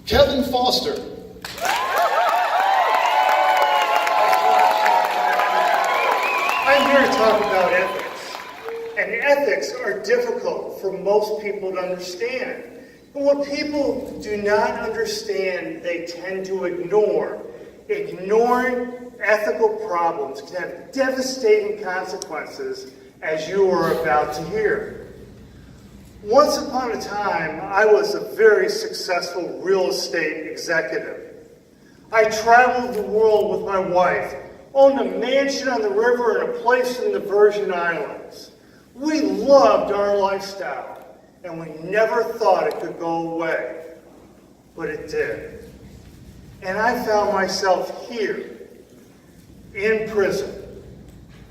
Kevin Foster. I'm here to talk about ethics. And ethics are difficult for most people to understand. And what people do not understand, they tend to ignore. Ignoring ethical problems can have devastating consequences, as you are about to hear. Once upon a time, I was a very successful real estate executive. I traveled the world with my wife, owned a mansion on the river and a place in the Virgin Islands. We loved our lifestyle, and we never thought it could go away. But it did. And I found myself here, in prison,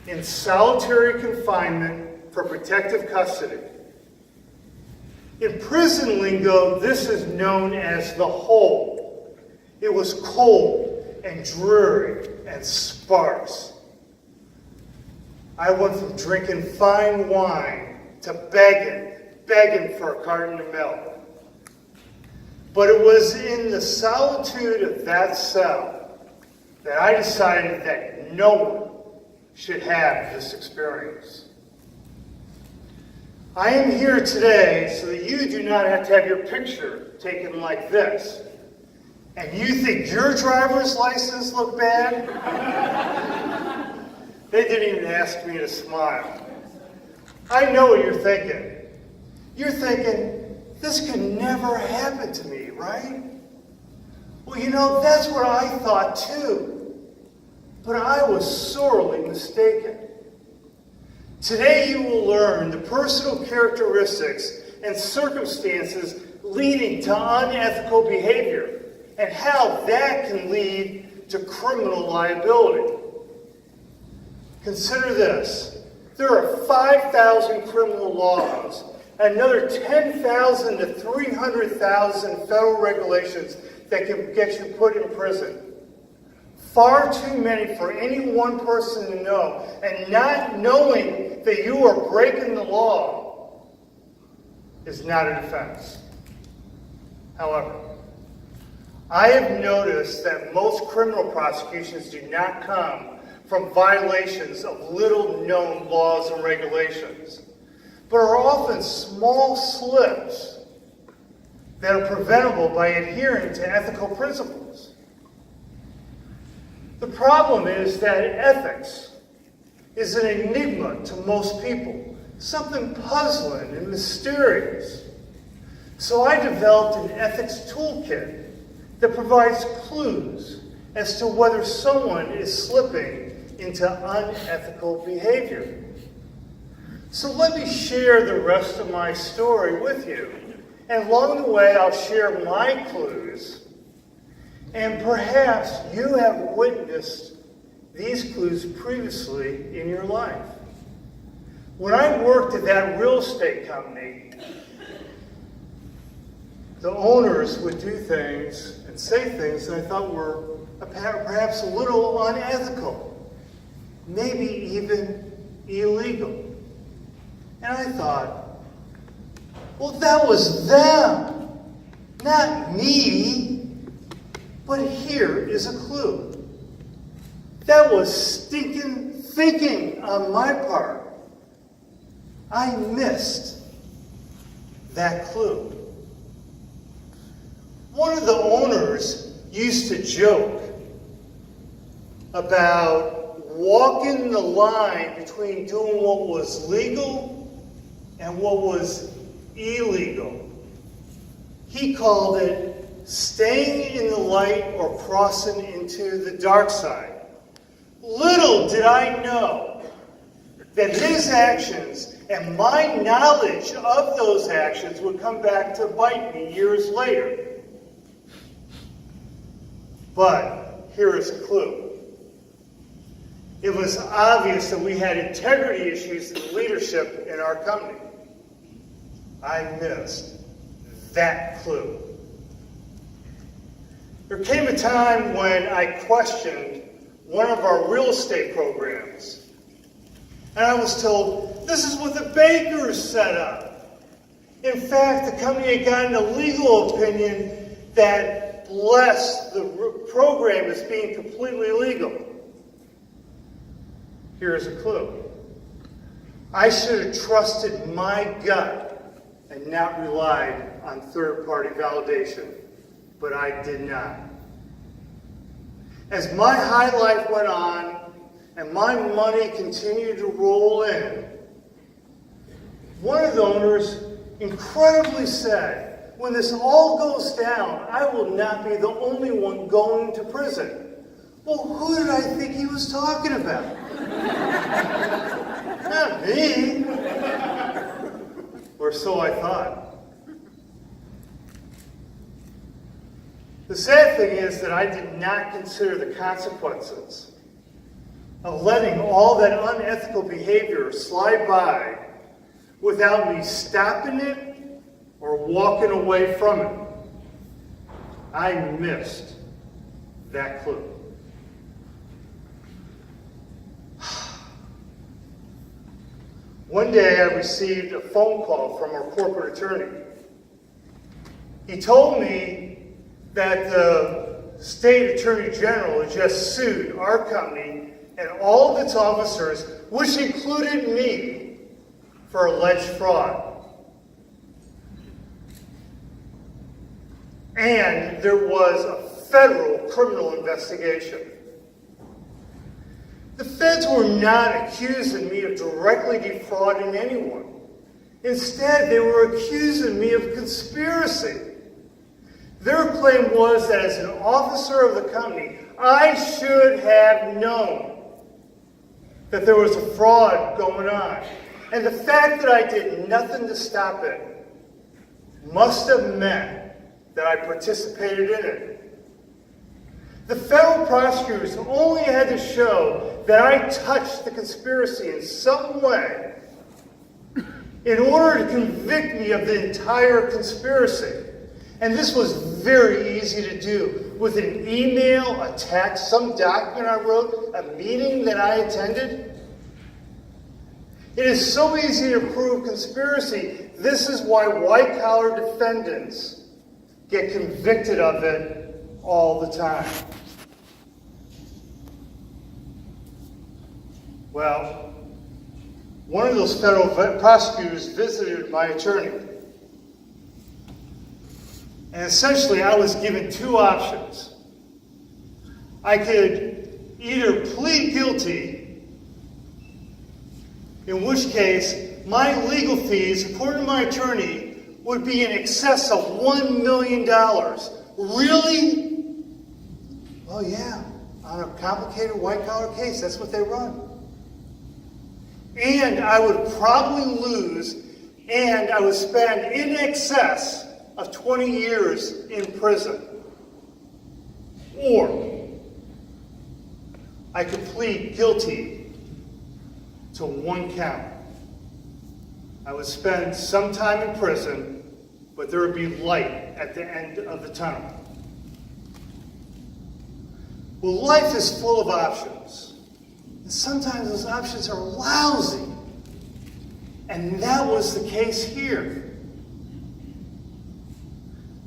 in solitary confinement for protective custody. In prison lingo, this is known as the hole. It was cold and dreary and sparse. I went from drinking fine wine to begging for a carton of milk. But it was in the solitude of that cell that I decided that no one should have this experience. I am here today so that you do not have to have your picture taken like this. And you think your driver's license looked bad? They didn't even ask me to smile. I know what you're thinking. You're thinking, this could never happen to me, right? Well, you know, that's what I thought too. But I was sorely mistaken. Today you will learn the personal characteristics and circumstances leading to unethical behavior and how that can lead to criminal liability. Consider this. There are 5,000 criminal laws, another 10,000 to 300,000 federal regulations that can get you put in prison. Far too many for any one person to know, and not knowing that you are breaking the law is not a defense. However, I have noticed that most criminal prosecutions do not come from violations of little-known laws and regulations, but are often small slips that are preventable by adhering to ethical principles. The problem is that ethics is an enigma to most people, something puzzling and mysterious. So I developed an ethics toolkit that provides clues as to whether someone is slipping into unethical behavior. So let me share the rest of my story with you. And along the way, I'll share my clues. And perhaps you have witnessed these clues previously in your life. When I worked at that real estate company, the owners would do things and say things that I thought were perhaps a little unethical, maybe even illegal. And I thought, well, that was them, not me. But here is a clue. That was stinking thinking on my part. I missed that clue. One of the owners used to joke about walking the line between doing what was legal and what was illegal. He called it staying in the light or crossing into the dark side. Little did I know that his actions and my knowledge of those actions would come back to bite me years later. But here is a clue. It was obvious that we had integrity issues in leadership in our company. I missed that clue. There came a time when I questioned one of our real estate programs. And I was told, this is what the bankers set up. In fact, the company had gotten a legal opinion that bless the program as being completely legal. Here's a clue. I should have trusted my gut and not relied on third-party validation, but I did not. As my high life went on and my money continued to roll in, one of the owners incredibly said, "When this all goes down, I will not be the only one going to prison." Well, who did I think he was talking about? Not me. Or so I thought. The sad thing is that I did not consider the consequences of letting all that unethical behavior slide by without me stopping it or walking away from it. I missed that clue. One day I received a phone call from our corporate attorney. He told me that the state attorney general had just sued our company and all of its officers, which included me, for alleged fraud. And there was a federal criminal investigation. The feds were not accusing me of directly defrauding anyone. Instead, they were accusing me of conspiracy. Their claim was that as an officer of the company, I should have known that there was a fraud going on. And the fact that I did nothing to stop it must have meant that I participated in it. The federal prosecutors only had to show that I touched the conspiracy in some way in order to convict me of the entire conspiracy. And this was very easy to do with an email, a text, some document I wrote, a meeting that I attended. It is so easy to prove conspiracy. This is why white-collar defendants get convicted of it all the time. Well, one of those federal prosecutors visited my attorney. And essentially, I was given two options. I could either plead guilty, in which case my legal fees, according to my attorney, would be in excess of $1 million. Really? Oh yeah, on a complicated white-collar case, that's what they run. And I would probably lose, and I would spend in excess of 20 years in prison. Or I could plead guilty to one count. I would spend some time in prison, but there would be light at the end of the tunnel. Well, life is full of options. And sometimes those options are lousy. And that was the case here.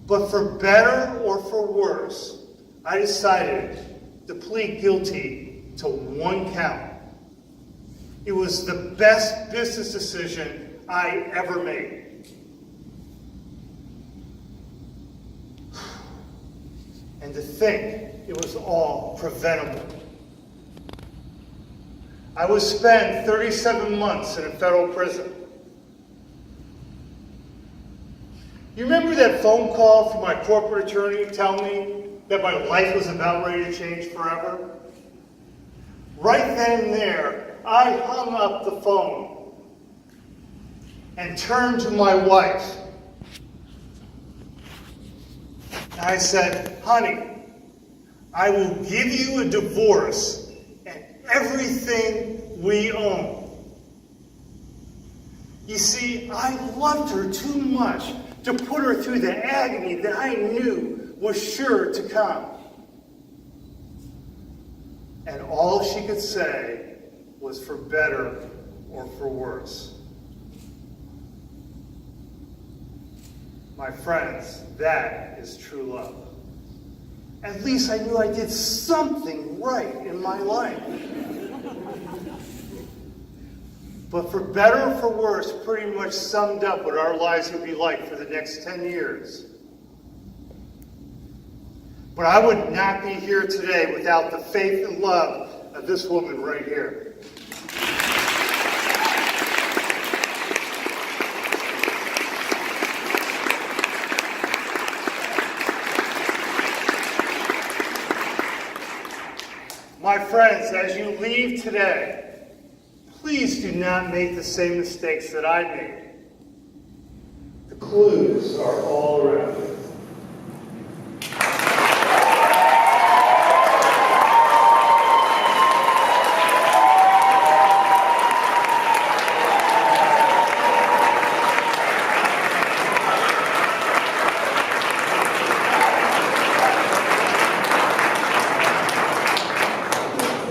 But for better or for worse, I decided to plead guilty to one count. It was the best business decision I ever made. And to think it was all preventable. I would spend 37 months in a federal prison. You remember that phone call from my corporate attorney telling me that my life was about ready to change forever? Right then and there, I hung up the phone and turned to my wife. And I said, "Honey, I will give you a divorce and everything we own." You see, I loved her too much to put her through the agony that I knew was sure to come. And all she could say was for better or for worse. My friends, that is true love. At least I knew I did something right in my life. But for better or for worse, pretty much summed up what our lives would be like for the next 10 years. But I would not be here today without the faith and love of this woman right here. My friends, as you leave today, please do not make the same mistakes that I made. The clues are all around you.